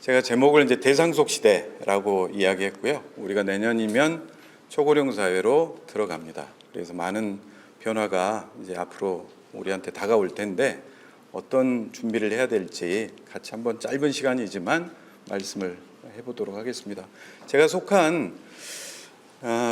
제가 제목을 이제 대상속 시대라고 이야기했고요. 우리가 내년이면 초고령 사회로 들어갑니다. 그래서 많은 변화가 이제 앞으로 우리한테 다가올 텐데 어떤 준비를 해야 될지 같이 한번 짧은 시간이지만 말씀을 해보도록 하겠습니다. 제가 속한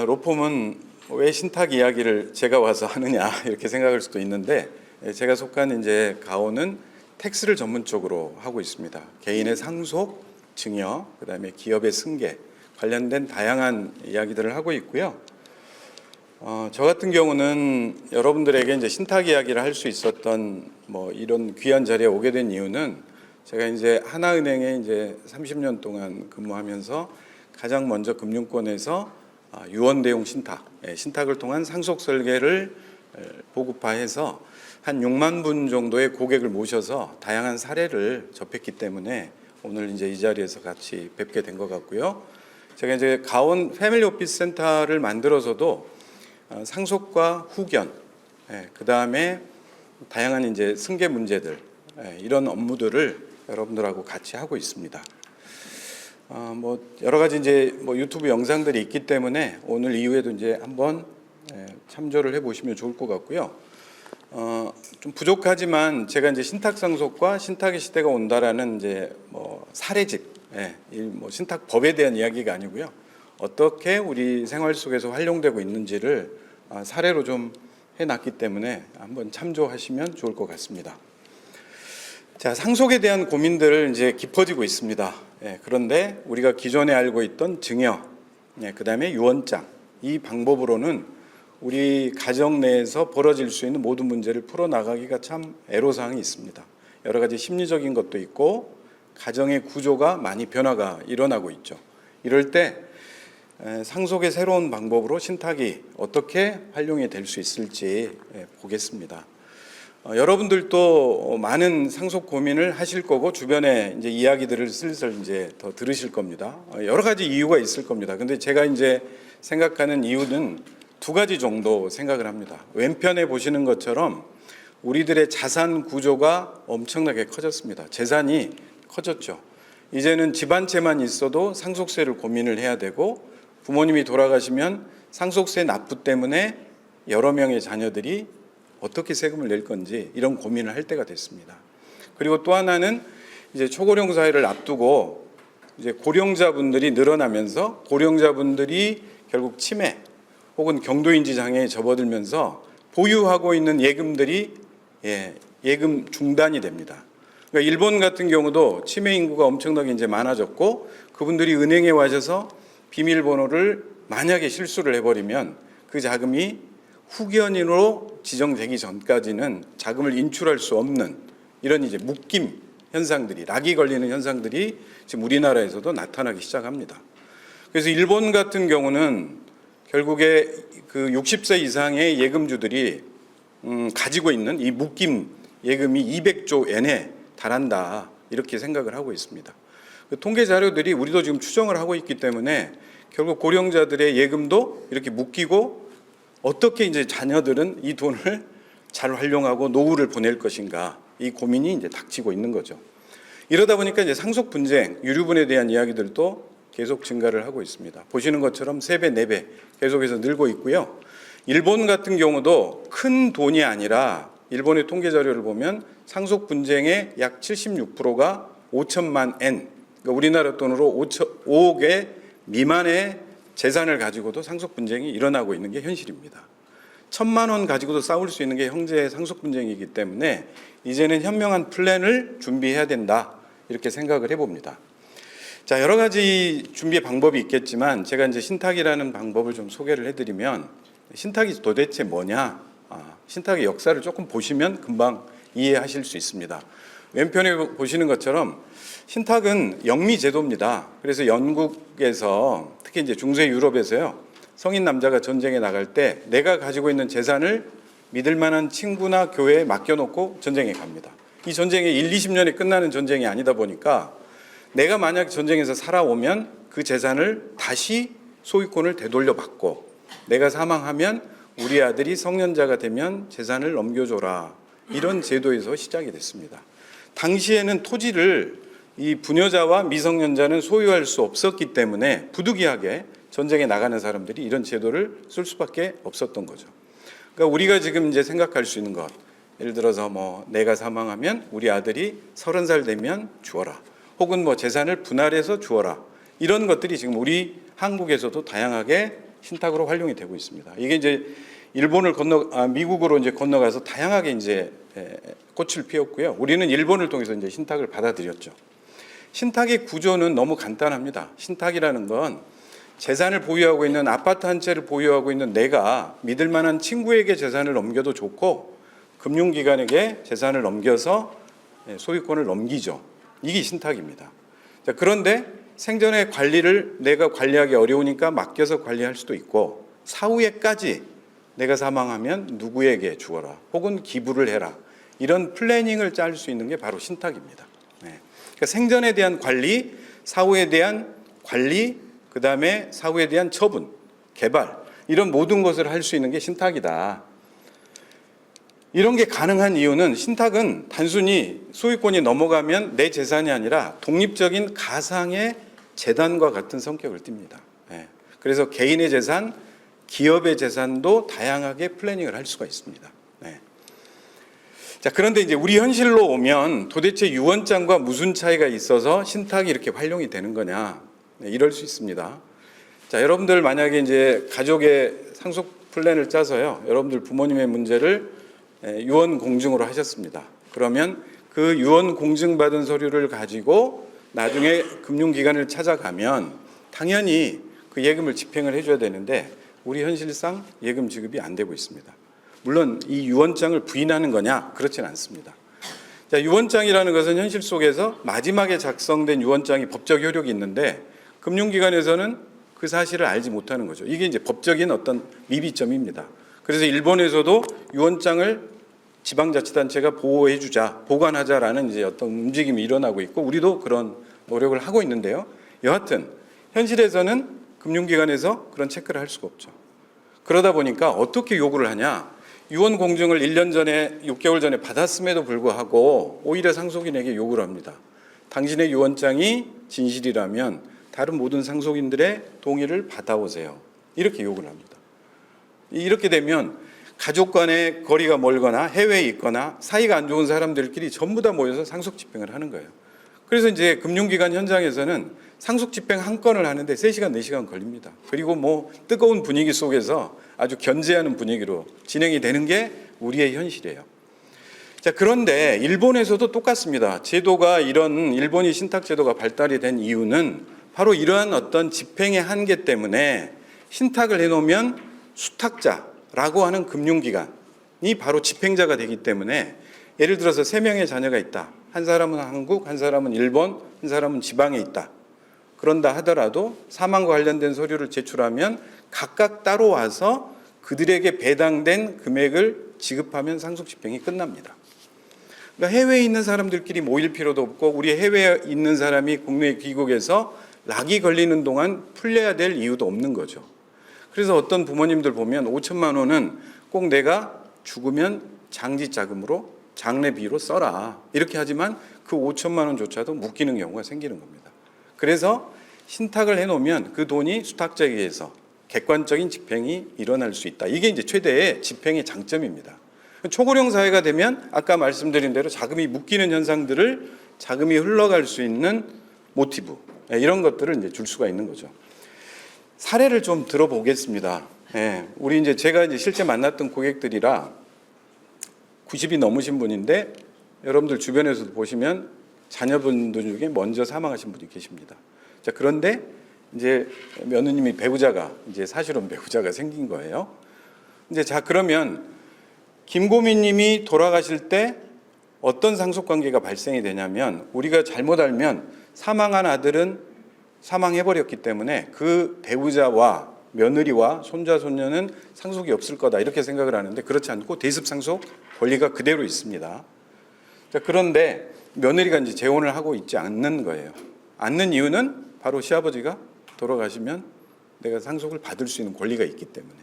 로펌은 왜 신탁 이야기를 제가 와서 하느냐 이렇게 생각할 수도 있는데, 제가 속한 이제 가오는 텍스를 전문적으로 하고 있습니다. 개인의 상속, 증여, 그다음에 기업의 승계 관련된 다양한 이야기들을 하고 있고요. 저 같은 경우는 여러분들에게 이제 신탁 이야기를 할 수 있었던 이런 귀한 자리에 오게 된 이유는, 제가 이제 하나은행에 이제 30년 동안 근무하면서 가장 먼저 금융권에서 유언대용 신탁을 통한 상속 설계를 보급화해서 한 6만 분 정도의 고객을 모셔서 다양한 사례를 접했기 때문에 오늘 이제 이 자리에서 같이 뵙게 된 것 같고요. 제가 이제 가온 패밀리 오피스 센터를 만들어서도 상속과 후견, 그 다음에 다양한 이제 승계 문제들, 이런 업무들을 여러분들하고 같이 하고 있습니다. 여러 가지 이제 유튜브 영상들이 있기 때문에 오늘 이후에도 이제 한번 참조를 해보시면 좋을 것 같고요. 좀 부족하지만 제가 이제 신탁 상속과 신탁의 시대가 온다라는 이제 사례집, 신탁법에 대한 이야기가 아니고요. 어떻게 우리 생활 속에서 활용되고 있는지를 사례로 좀 해놨기 때문에 한번 참조하시면 좋을 것 같습니다. 자, 상속에 대한 고민들을 이제 깊어지고 있습니다. 그런데 우리가 기존에 알고 있던 증여, 그 다음에 유언장, 이 방법으로는 우리 가정 내에서 벌어질 수 있는 모든 문제를 풀어나가기가 참 애로사항이 있습니다. 여러 가지 심리적인 것도 있고 가정의 구조가 많이 변화가 일어나고 있죠. 이럴 때 상속의 새로운 방법으로 신탁이 어떻게 활용이 될 수 있을지 보겠습니다. 여러분들도 많은 상속 고민을 하실 거고 주변에 이제 이야기들을 슬슬 이제 더 들으실 겁니다. 여러 가지 이유가 있을 겁니다. 근데 제가 이제 생각하는 이유는 두 가지 정도 생각을 합니다. 왼편에 보시는 것처럼 우리들의 자산 구조가 엄청나게 커졌습니다. 재산이 커졌죠. 이제는 집 한 채만 있어도 상속세를 고민을 해야 되고, 부모님이 돌아가시면 상속세 납부 때문에 여러 명의 자녀들이 어떻게 세금을 낼 건지 이런 고민을 할 때가 됐습니다. 그리고 또 하나는 이제 초고령 사회를 앞두고 이제 고령자분들이 늘어나면서 고령자분들이 결국 치매 혹은 경도인지 장애에 접어들면서 보유하고 있는 예금들이 예금 중단이 됩니다. 그러니까 일본 같은 경우도 치매 인구가 엄청나게 이제 많아졌고, 그분들이 은행에 와셔서 비밀번호를 만약에 실수를 해버리면 그 자금이 후견인으로 지정되기 전까지는 자금을 인출할 수 없는 이런 이제 묶임 현상들이, 락이 걸리는 현상들이 지금 우리나라에서도 나타나기 시작합니다. 그래서 일본 같은 경우는 결국에 그 60세 이상의 예금주들이 가지고 있는 이 묶임 예금이 200조 엔에 달한다, 이렇게 생각을 하고 있습니다. 그 통계 자료들이 우리도 지금 추정을 하고 있기 때문에 결국 고령자들의 예금도 이렇게 묶이고, 어떻게 이제 자녀들은 이 돈을 잘 활용하고 노후를 보낼 것인가, 이 고민이 이제 닥치고 있는 거죠. 이러다 보니까 이제 상속 분쟁, 유류분에 대한 이야기들도 계속 증가를 하고 있습니다. 보시는 것처럼 3배, 4배 계속해서 늘고 있고요. 일본 같은 경우도 큰 돈이 아니라 일본의 통계 자료를 보면 상속 분쟁의 약 76%가 5천만 엔, 그러니까 우리나라 돈으로 5억의 미만의 재산을 가지고도 상속 분쟁이 일어나고 있는 게 현실입니다. 1,000만 원 가지고도 싸울 수 있는 게 형제의 상속 분쟁이기 때문에 이제는 현명한 플랜을 준비해야 된다, 이렇게 생각을 해봅니다. 자, 여러 가지 준비 방법이 있겠지만 제가 이제 신탁이라는 방법을 좀 소개를 해드리면, 신탁이 도대체 뭐냐, 신탁의 역사를 조금 보시면 금방 이해하실 수 있습니다. 왼편에 보시는 것처럼 신탁은 영미제도입니다. 그래서 영국에서, 특히 이제 중세 유럽에서요, 성인 남자가 전쟁에 나갈 때 내가 가지고 있는 재산을 믿을 만한 친구나 교회에 맡겨놓고 전쟁에 갑니다. 이 전쟁이 1, 20년에 끝나는 전쟁이 아니다 보니까 내가 만약 전쟁에서 살아오면 그 재산을 다시 소유권을 되돌려 받고, 내가 사망하면 우리 아들이 성년자가 되면 재산을 넘겨줘라, 이런 제도에서 시작이 됐습니다. 당시에는 토지를 이 부녀자와 미성년자는 소유할 수 없었기 때문에 부득이하게 전쟁에 나가는 사람들이 이런 제도를 쓸 수밖에 없었던 거죠. 그러니까 우리가 지금 이제 생각할 수 있는 것, 예를 들어서 뭐 내가 사망하면 우리 아들이 30살 되면 주어라, 혹은 뭐 재산을 분할해서 주어라, 이런 것들이 지금 우리 한국에서도 다양하게 신탁으로 활용이 되고 있습니다. 이게 이제 미국으로 이제 건너가서 다양하게 이제 꽃을 피웠고요. 우리는 일본을 통해서 이제 신탁을 받아들였죠. 신탁의 구조는 너무 간단합니다. 신탁이라는 건 재산을 보유하고 있는, 아파트 한 채를 보유하고 있는 내가 믿을 만한 친구에게 재산을 넘겨도 좋고, 금융기관에게 재산을 넘겨서 소유권을 넘기죠. 이게 신탁입니다. 자, 그런데 생전의 관리를 내가 관리하기 어려우니까 맡겨서 관리할 수도 있고, 사후에까지 내가 사망하면 누구에게 주어라, 혹은 기부를 해라, 이런 플래닝을 짤 수 있는 게 바로 신탁입니다. 그러니까 생전에 대한 관리, 사후에 대한 관리, 그 다음에 사후에 대한 처분, 개발, 이런 모든 것을 할 수 있는 게 신탁이다. 이런 게 가능한 이유는, 신탁은 단순히 소유권이 넘어가면 내 재산이 아니라 독립적인 가상의 재단과 같은 성격을 띱니다. 그래서 개인의 재산, 기업의 재산도 다양하게 플래닝을 할 수가 있습니다. 자, 그런데 이제 우리 현실로 오면 도대체 유언장과 무슨 차이가 있어서 신탁이 이렇게 활용이 되는 거냐, 이럴 수 있습니다. 자, 여러분들 만약에 이제 가족의 상속 플랜을 짜서요, 여러분들 부모님의 문제를 유언 공증으로 하셨습니다. 그러면 그 유언 공증받은 서류를 가지고 나중에 금융기관을 찾아가면 당연히 그 예금을 집행을 해줘야 되는데, 우리 현실상 예금 지급이 안 되고 있습니다. 물론 이 유언장을 부인하는 거냐? 그렇진 않습니다. 자, 유언장이라는 것은 현실 속에서 마지막에 작성된 유언장이 법적 효력이 있는데, 금융기관에서는 그 사실을 알지 못하는 거죠. 이게 이제 법적인 어떤 미비점입니다. 그래서 일본에서도 유언장을 지방자치단체가 보호해주자, 보관하자라는 이제 어떤 움직임이 일어나고 있고, 우리도 그런 노력을 하고 있는데요. 여하튼 현실에서는 금융기관에서 그런 체크를 할 수가 없죠. 그러다 보니까 어떻게 요구를 하냐? 유언 공증을 1년 전에, 6개월 전에 받았음에도 불구하고 오히려 상속인에게 요구를 합니다. 당신의 유언장이 진실이라면 다른 모든 상속인들의 동의를 받아오세요. 이렇게 요구를 합니다. 이렇게 되면 가족 간의 거리가 멀거나 해외에 있거나 사이가 안 좋은 사람들끼리 전부 다 모여서 상속 집행을 하는 거예요. 그래서 이제 금융기관 현장에서는 상속 집행 한 건을 하는데 3시간, 4시간 걸립니다. 그리고 뭐 뜨거운 분위기 속에서 아주 견제하는 분위기로 진행이 되는 게 우리의 현실이에요. 자, 그런데 일본에서도 똑같습니다. 제도가, 이런 일본이 신탁 제도가 발달이 된 이유는 바로 이러한 어떤 집행의 한계 때문에, 신탁을 해놓으면 수탁자라고 하는 금융기관이 바로 집행자가 되기 때문에, 예를 들어서 3명의 자녀가 있다. 한 사람은 한국, 한 사람은 일본, 한 사람은 지방에 있다. 그런다 하더라도 사망과 관련된 서류를 제출하면 각각 따로 와서 그들에게 배당된 금액을 지급하면 상속 집행이 끝납니다. 그러니까 해외에 있는 사람들끼리 모일 필요도 없고, 우리 해외에 있는 사람이 국내 귀국해서 락이 걸리는 동안 풀려야 될 이유도 없는 거죠. 그래서 어떤 부모님들 보면 5천만 원은 꼭 내가 죽으면 장지자금으로, 장례비로 써라, 이렇게 하지만 그 5천만 원조차도 묶이는 경우가 생기는 겁니다. 그래서 신탁을 해놓으면 그 돈이 수탁자에 의해서 객관적인 집행이 일어날 수 있다. 이게 이제 최대의 집행의 장점입니다. 초고령 사회가 되면 아까 말씀드린 대로 자금이 묶이는 현상들을, 자금이 흘러갈 수 있는 모티브, 이런 것들을 이제 줄 수가 있는 거죠. 사례를 좀 들어보겠습니다. 우리 이제 제가 이제 실제 만났던 고객들이라 90이 넘으신 분인데, 여러분들 주변에서도 보시면 자녀분들 중에 먼저 사망하신 분이 계십니다. 자, 그런데 이제 며느님이 배우자가, 이제 사실혼 배우자가 생긴 거예요. 이제 자, 그러면 김고민님이 돌아가실 때 어떤 상속 관계가 발생이 되냐면, 우리가 잘못 알면 사망한 아들은 사망해버렸기 때문에 그 배우자와 며느리와 손자, 손녀는 상속이 없을 거다, 이렇게 생각을 하는데, 그렇지 않고 대습 상속 권리가 그대로 있습니다. 자, 그런데 며느리가 이제 재혼을 하고 있지 않는 거예요. 않는 이유는 바로 시아버지가 돌아가시면 내가 상속을 받을 수 있는 권리가 있기 때문에.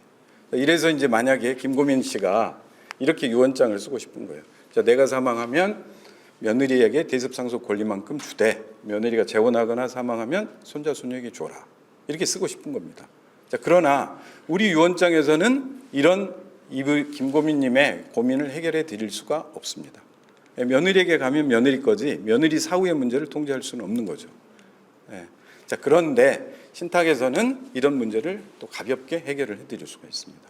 이래서 이제 만약에 김고민 씨가 이렇게 유언장을 쓰고 싶은 거예요. 자, 내가 사망하면 며느리에게 대습상속 권리만큼 주되 며느리가 재혼하거나 사망하면 손자 손녀에게 줘라. 이렇게 쓰고 싶은 겁니다. 자, 그러나 우리 유언장에서는 이런 김고민님의 고민을 해결해 드릴 수가 없습니다. 며느리에게 가면 며느리 거지 며느리 사후의 문제를 통제할 수는 없는 거죠. 자, 그런데 신탁에서는 이런 문제를 또 가볍게 해결을 해드릴 수가 있습니다.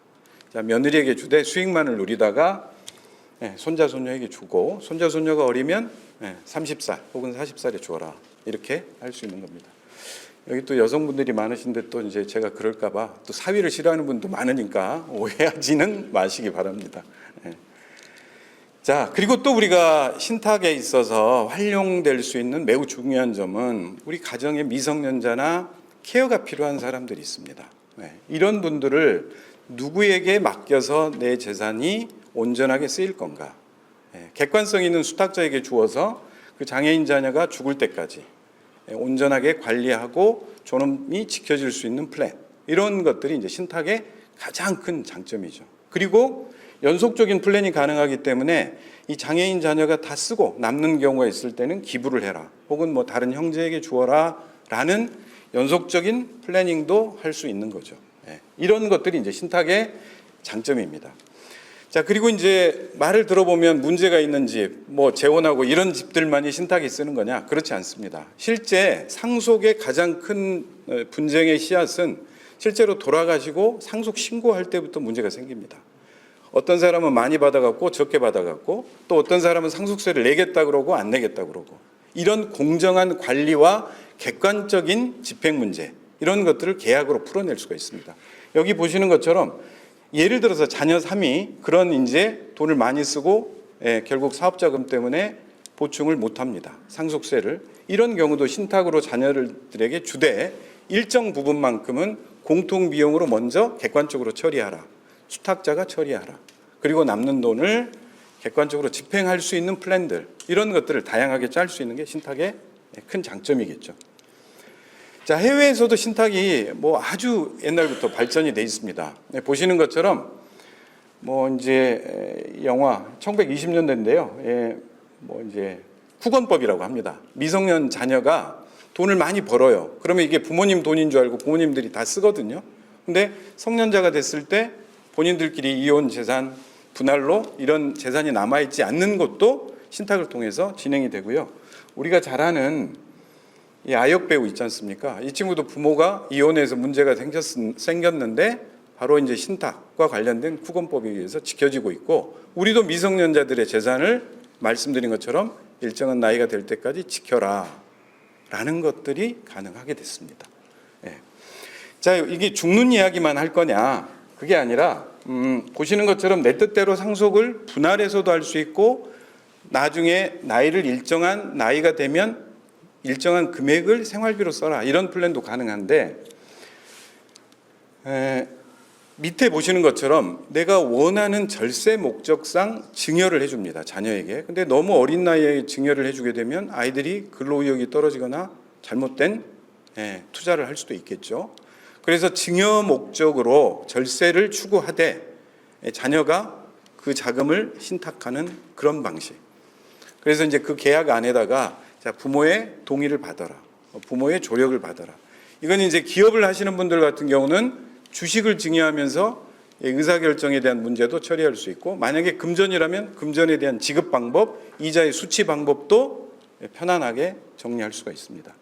자, 며느리에게 주되 수익만을 누리다가 손자 손녀에게 주고 손자 손녀가 어리면 30살 혹은 40살에 주어라. 이렇게 할 수 있는 겁니다. 여기 또 여성분들이 많으신데 또 이제 제가 그럴까봐 또 사위를 싫어하는 분도 많으니까 오해하지는 마시기 바랍니다. 자, 그리고 또 우리가 신탁에 있어서 활용될 수 있는 매우 중요한 점은 우리 가정에 미성년자나 케어가 필요한 사람들이 있습니다. 이런 분들을 누구에게 맡겨서 내 재산이 온전하게 쓰일 건가? 객관성 있는 수탁자에게 주어서 그 장애인 자녀가 죽을 때까지 온전하게 관리하고 존엄히 지켜질 수 있는 플랜, 이런 것들이 이제 신탁의 가장 큰 장점이죠. 그리고 연속적인 플랜이 가능하기 때문에 이 장애인 자녀가 다 쓰고 남는 경우가 있을 때는 기부를 해라 혹은 뭐 다른 형제에게 주어라 라는 연속적인 플래닝도 할 수 있는 거죠. 이런 것들이 이제 신탁의 장점입니다. 자, 그리고 이제 말을 들어보면 문제가 있는 집, 뭐 재혼하고 이런 집들만이 신탁이 쓰는 거냐? 그렇지 않습니다. 실제 상속의 가장 큰 분쟁의 씨앗은 실제로 돌아가시고 상속 신고할 때부터 문제가 생깁니다. 어떤 사람은 많이 받아갖고 적게 받아갖고 또 어떤 사람은 상속세를 내겠다 그러고 안 내겠다 그러고 이런 공정한 관리와 객관적인 집행 문제, 이런 것들을 계약으로 풀어낼 수가 있습니다. 여기 보시는 것처럼 예를 들어서 자녀 3이 그런 이제 돈을 많이 쓰고 결국 사업자금 때문에 보충을 못합니다. 상속세를. 이런 경우도 신탁으로 자녀들에게 주되 일정 부분만큼은 공통 비용으로 먼저 객관적으로 처리하라. 수탁자가 처리하라. 그리고 남는 돈을 객관적으로 집행할 수 있는 플랜들, 이런 것들을 다양하게 짤 수 있는 게 신탁의 큰 장점이겠죠. 자, 해외에서도 신탁이 뭐 아주 옛날부터 발전이 돼 있습니다. 보시는 것처럼 뭐 이제 영화 1920년대인데요. 뭐 이제 후건법이라고 합니다. 미성년 자녀가 돈을 많이 벌어요. 그러면 이게 부모님 돈인 줄 알고 부모님들이 다 쓰거든요. 근데 성년자가 됐을 때 본인들끼리 이혼 재산 분할로 이런 재산이 남아있지 않는 것도 신탁을 통해서 진행이 되고요. 우리가 잘 아는 이 아역 배우 있지 않습니까? 이 친구도 부모가 이혼해서 문제가 생겼는데 바로 이제 신탁과 관련된 후건법에 의해서 지켜지고 있고, 우리도 미성년자들의 재산을 말씀드린 것처럼 일정한 나이가 될 때까지 지켜라 라는 것들이 가능하게 됐습니다. 자, 이게 죽는 이야기만 할 거냐? 그게 아니라 보시는 것처럼 내 뜻대로 상속을 분할해서도 할 수 있고, 나중에 나이를 일정한 나이가 되면 일정한 금액을 생활비로 써라, 이런 플랜도 가능한데, 밑에 보시는 것처럼 내가 원하는 절세 목적상 증여를 해줍니다, 자녀에게. 근데 너무 어린 나이에 증여를 해주게 되면 아이들이 근로의욕이 떨어지거나 잘못된 투자를 할 수도 있겠죠. 그래서 증여 목적으로 절세를 추구하되 자녀가 그 자금을 신탁하는 그런 방식. 그래서 이제 그 계약 안에다가 자, 부모의 동의를 받아라, 부모의 조력을 받아라. 이건 이제 기업을 하시는 분들 같은 경우는 주식을 증여하면서 의사결정에 대한 문제도 처리할 수 있고, 만약에 금전이라면 금전에 대한 지급 방법, 이자의 수치 방법도 편안하게 정리할 수가 있습니다.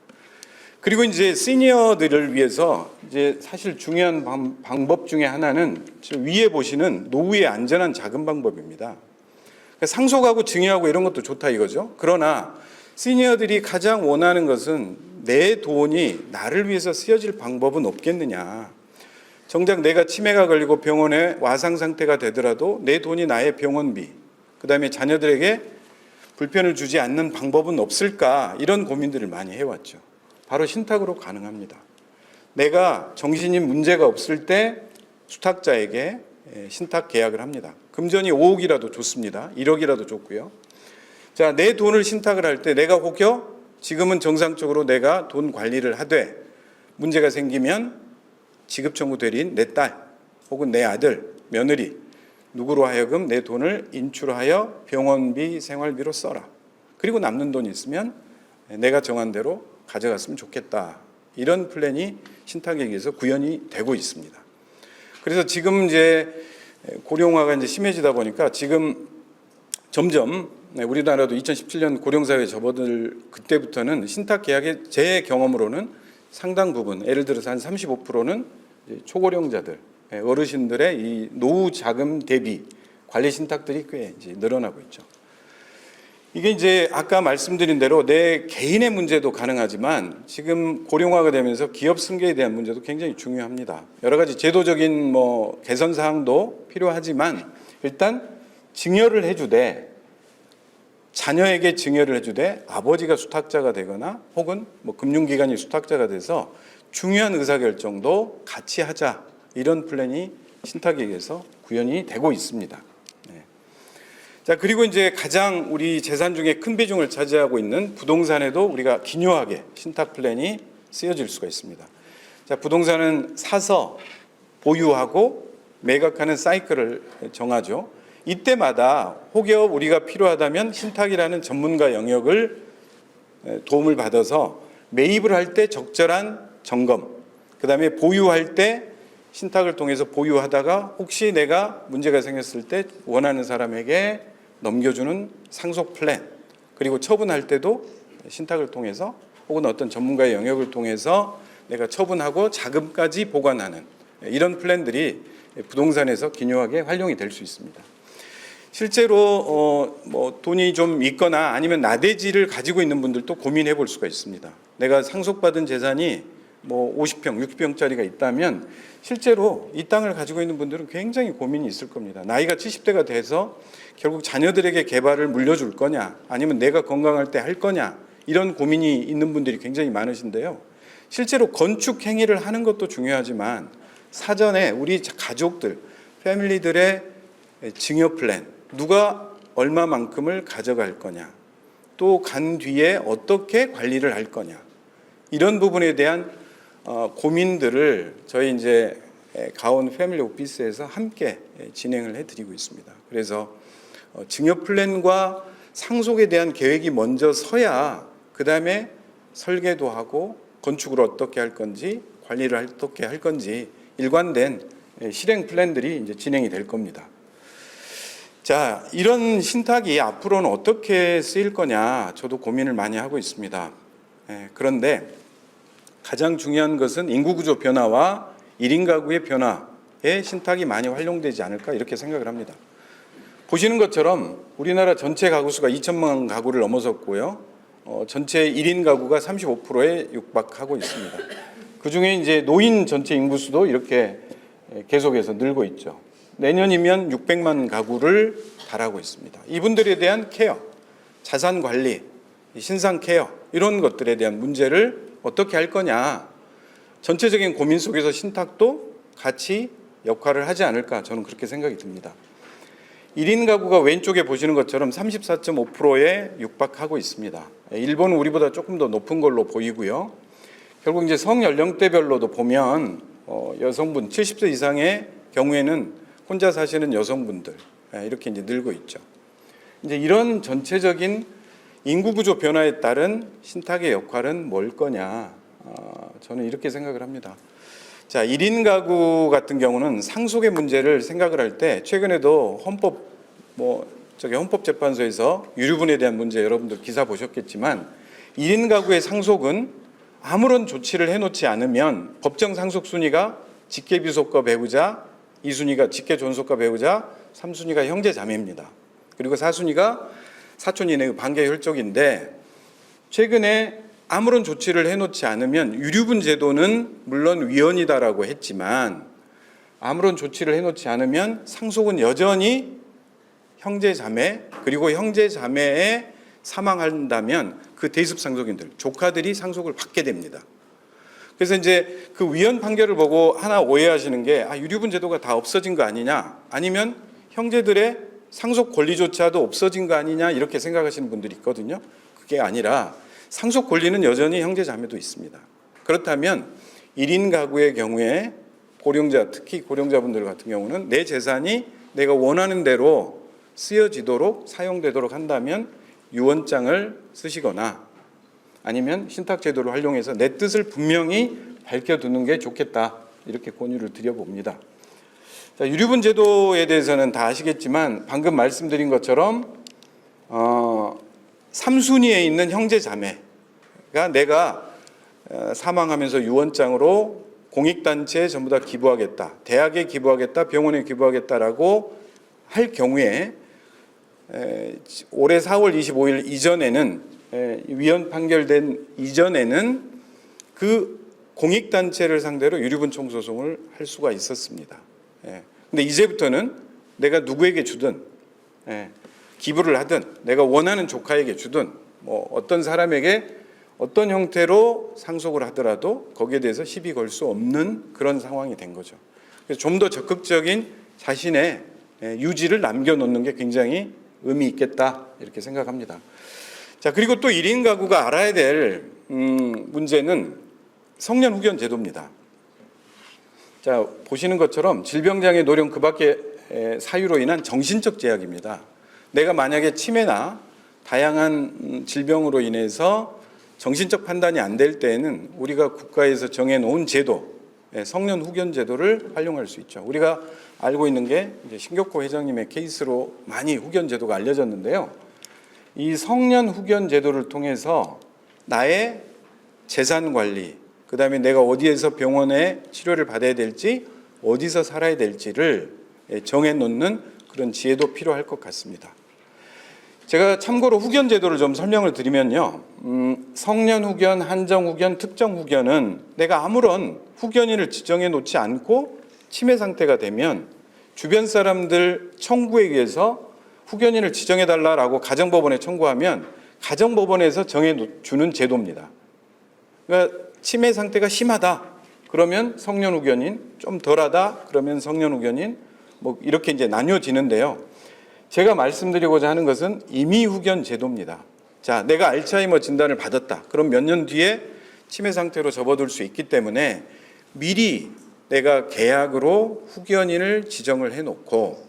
그리고 이제 시니어들을 위해서 이제 사실 중요한 방법 중에 하나는 위에 보시는 노후의 안전한 자금 방법입니다. 상속하고 증여하고 이런 것도 좋다 이거죠. 그러나 시니어들이 가장 원하는 것은 내 돈이 나를 위해서 쓰여질 방법은 없겠느냐. 정작 내가 치매가 걸리고 병원에 와상 상태가 되더라도 내 돈이 나의 병원비, 그다음에 자녀들에게 불편을 주지 않는 방법은 없을까, 이런 고민들을 많이 해왔죠. 바로 신탁으로 가능합니다. 내가 정신이 문제가 없을 때 수탁자에게 신탁 계약을 합니다. 금전이 5억이라도 좋습니다. 1억이라도 좋고요. 자, 내 돈을 신탁을 할 때 내가 혹여 지금은 정상적으로 내가 돈 관리를 하되 문제가 생기면 지급 청구 대리인 내 딸 혹은 내 아들, 며느리 누구로 하여금 내 돈을 인출하여 병원비, 생활비로 써라. 그리고 남는 돈이 있으면 내가 정한 대로 가져갔으면 좋겠다. 이런 플랜이 신탁에게서 구현이 되고 있습니다. 그래서 지금 이제 고령화가 이제 심해지다 보니까 지금 점점 우리나라도 2017년 고령사회에 접어들 그때부터는 신탁 계약의 제 경험으로는 상당 부분, 예를 들어서 한 35%는 초고령자들, 어르신들의 이 노후 자금 대비 관리 신탁들이 꽤 이제 늘어나고 있죠. 이게 이제 아까 말씀드린 대로 내 개인의 문제도 가능하지만 지금 고령화가 되면서 기업 승계에 대한 문제도 굉장히 중요합니다. 여러 가지 제도적인 개선 사항도 필요하지만 일단 증여를 해주되 자녀에게 증여를 해주되 아버지가 수탁자가 되거나 혹은 금융기관이 수탁자가 돼서 중요한 의사결정도 같이 하자, 이런 플랜이 신탁에게서 구현이 되고 있습니다. 자, 그리고 이제 가장 우리 재산 중에 큰 비중을 차지하고 있는 부동산에도 우리가 기묘하게 신탁 플랜이 쓰여질 수가 있습니다. 자, 부동산은 사서 보유하고 매각하는 사이클을 정하죠. 이때마다 혹여 우리가 필요하다면 신탁이라는 전문가 영역을 도움을 받아서 매입을 할 때 적절한 점검, 그다음에 보유할 때 신탁을 통해서 보유하다가 혹시 내가 문제가 생겼을 때 원하는 사람에게 넘겨주는 상속 플랜, 그리고 처분할 때도 신탁을 통해서 혹은 어떤 전문가의 영역을 통해서 내가 처분하고 자금까지 보관하는 이런 플랜들이 부동산에서 기묘하게 활용이 될 수 있습니다. 실제로 돈이 좀 있거나 아니면 나대지를 가지고 있는 분들도 고민해 볼 수가 있습니다. 내가 상속받은 재산이 50평, 60평짜리가 있다면 실제로 이 땅을 가지고 있는 분들은 굉장히 고민이 있을 겁니다. 나이가 70대가 돼서 결국 자녀들에게 개발을 물려줄 거냐, 아니면 내가 건강할 때 할 거냐, 이런 고민이 있는 분들이 굉장히 많으신데요. 실제로 건축 행위를 하는 것도 중요하지만 사전에 우리 가족들, 패밀리들의 증여 플랜, 누가 얼마만큼을 가져갈 거냐, 또 간 뒤에 어떻게 관리를 할 거냐, 이런 부분에 대한 고민들을 저희 이제 가온 패밀리 오피스에서 함께 진행을 해드리고 있습니다. 그래서 증여 플랜과 상속에 대한 계획이 먼저 서야 그 다음에 설계도 하고 건축을 어떻게 할 건지 관리를 어떻게 할 건지 일관된 실행 플랜들이 이제 진행이 될 겁니다. 자, 이런 신탁이 앞으로는 어떻게 쓰일 거냐 저도 고민을 많이 하고 있습니다. 그런데 가장 중요한 것은 인구구조 변화와 1인 가구의 변화에 신탁이 많이 활용되지 않을까 이렇게 생각을 합니다. 보시는 것처럼 우리나라 전체 가구 수가 2천만 가구를 넘어섰고요. 전체 1인 가구가 35%에 육박하고 있습니다. 그중에 이제 노인 전체 인구 수도 이렇게 계속해서 늘고 있죠. 내년이면 600만 가구를 달하고 있습니다. 이분들에 대한 케어, 자산 관리, 신상 케어 이런 것들에 대한 문제를 어떻게 할 거냐, 전체적인 고민 속에서 신탁도 같이 역할을 하지 않을까 저는 그렇게 생각이 듭니다. 1인 가구가 왼쪽에 보시는 것처럼 34.5%에 육박하고 있습니다. 일본은 우리보다 조금 더 높은 걸로 보이고요. 결국 이제 성연령대별로도 보면 여성분 70세 이상의 경우에는 혼자 사시는 여성분들 이렇게 이제 늘고 있죠. 이제 이런 전체적인 인구 구조 변화에 따른 신탁의 역할은 뭘 거냐? 저는 이렇게 생각을 합니다. 자, 1인 가구 같은 경우는 상속의 문제를 생각을 할 때 최근에도 헌법재판소에서 유류분에 대한 문제 여러분들 기사 보셨겠지만 1인 가구의 상속은 아무런 조치를 해놓지 않으면 법정 상속 순위가 직계비속과 배우자, 2순위가 직계존속과 배우자, 3순위가 형제자매입니다. 그리고 4순위가 사촌 이내의 반계혈족인데 최근에 아무런 조치를 해놓지 않으면 유류분 제도는 물론 위헌이다라고 했지만 아무런 조치를 해놓지 않으면 상속은 여전히 형제자매, 그리고 형제자매에 사망한다면 그 대습 상속인들, 조카들이 상속을 받게 됩니다. 그래서 이제 그 위헌 판결을 보고 하나 오해하시는 게 유류분 제도가 다 없어진 거 아니냐, 아니면 형제들의 상속 권리조차도 없어진 거 아니냐 이렇게 생각하시는 분들이 있거든요. 그게 아니라 상속 권리는 여전히 형제자매도 있습니다. 그렇다면 1인 가구의 경우에 고령자, 특히 고령자분들 같은 경우는 내 재산이 내가 원하는 대로 쓰여지도록 사용되도록 한다면 유언장을 쓰시거나 아니면 신탁제도를 활용해서 내 뜻을 분명히 밝혀두는 게 좋겠다, 이렇게 권유를 드려봅니다. 자, 유류분 제도에 대해서는 다 아시겠지만 방금 말씀드린 것처럼 3순위에 있는 형제 자매가 내가 사망하면서 유언장으로 공익단체에 전부 다 기부하겠다, 대학에 기부하겠다, 병원에 기부하겠다라고 할 경우에 올해 4월 25일 이전에는, 위헌 판결된 이전에는 그 공익단체를 상대로 유류분 총소송을 할 수가 있었습니다. 근데 이제부터는 내가 누구에게 주든, 기부를 하든, 내가 원하는 조카에게 주든, 뭐 어떤 사람에게 어떤 형태로 상속을 하더라도 거기에 대해서 시비 걸 수 없는 그런 상황이 된 거죠. 그래서 좀 더 적극적인 자신의 유지를 남겨놓는 게 굉장히 의미 있겠다, 이렇게 생각합니다. 자, 그리고 또 1인 가구가 알아야 될 문제는 성년 후견 제도입니다. 자, 보시는 것처럼 질병장애, 노령 그 밖의 사유로 인한 정신적 제약입니다. 내가 만약에 치매나 다양한 질병으로 인해서 정신적 판단이 안 될 때에는 우리가 국가에서 정해놓은 제도, 성년 후견 제도를 활용할 수 있죠. 우리가 알고 있는 게 이제 신격호 회장님의 케이스로 많이 후견 제도가 알려졌는데요. 이 성년 후견 제도를 통해서 나의 재산 관리, 그다음에 내가 어디에서 병원에 치료를 받아야 될지, 어디서 살아야 될지를 정해놓는 그런 지혜도 필요할 것 같습니다. 제가 참고로 후견 제도를 좀 설명을 드리면요. 성년 후견, 한정 후견, 특정 후견은 내가 아무런 후견인을 지정해 놓지 않고 치매 상태가 되면 주변 사람들 청구에 의해서 후견인을 지정해 달라라고 가정법원에 청구하면 가정법원에서 정해 주는 제도입니다. 그러니까 치매 상태가 심하다 그러면 성년 후견인, 좀 덜하다 그러면 성년 후견인, 뭐 이렇게 이제 나뉘어지는데요. 제가 말씀드리고자 하는 것은 임의 후견 제도입니다. 자, 내가 알츠하이머 진단을 받았다. 그럼 몇 년 뒤에 치매 상태로 접어들 수 있기 때문에 미리 내가 계약으로 후견인을 지정을 해놓고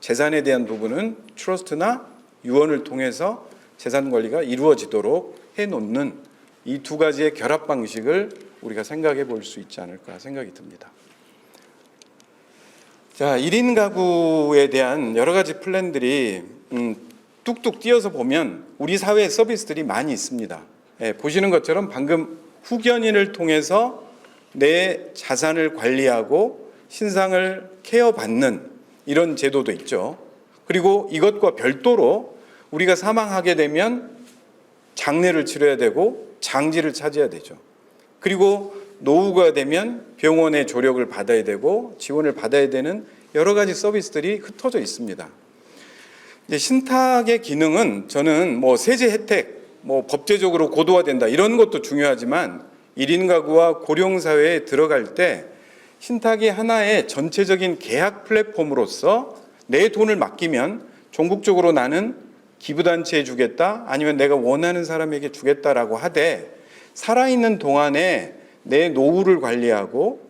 재산에 대한 부분은 트러스트나 유언을 통해서 재산 관리가 이루어지도록 해놓는 이 두 가지의 결합 방식을 우리가 생각해 볼 수 있지 않을까 생각이 듭니다. 자, 1인 가구에 대한 여러 가지 플랜들이 뚝뚝 띄어서 보면 우리 사회에 서비스들이 많이 있습니다. 보시는 것처럼 방금 후견인을 통해서 내 자산을 관리하고 신상을 케어받는 이런 제도도 있죠. 그리고 이것과 별도로 우리가 사망하게 되면 장례를 치러야 되고 장지를 차지해야 되죠. 그리고 노후가 되면 병원의 조력을 받아야 되고 지원을 받아야 되는 여러 가지 서비스들이 흩어져 있습니다. 이제 신탁의 기능은 저는 뭐 세제 혜택, 뭐 법제적으로 고도화된다 이런 것도 중요하지만 1인 가구와 고령사회에 들어갈 때 신탁이 하나의 전체적인 계약 플랫폼으로서 내 돈을 맡기면 종국적으로 나는 기부단체에 주겠다 아니면 내가 원하는 사람에게 주겠다라고 하되 살아있는 동안에 내 노후를 관리하고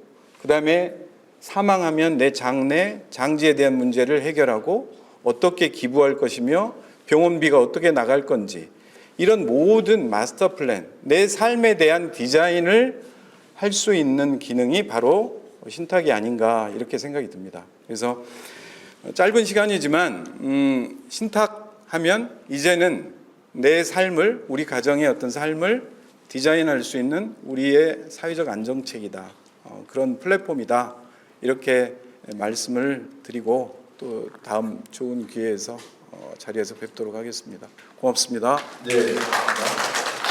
그다음에 사망하면 내 장례, 장지에 대한 문제를 해결하고 어떻게 기부할 것이며 병원비가 어떻게 나갈 건지 이런 모든 마스터 플랜, 내 삶에 대한 디자인을 할 수 있는 기능이 바로 신탁이 아닌가 이렇게 생각이 듭니다. 그래서 짧은 시간이지만 신탁하면 이제는 내 삶을, 우리 가정의 어떤 삶을 디자인할 수 있는 우리의 사회적 안정책이다. 그런 플랫폼이다. 이렇게 말씀을 드리고 또 다음 좋은 기회에서 자리에서 뵙도록 하겠습니다. 고맙습니다. 네, 감사합니다.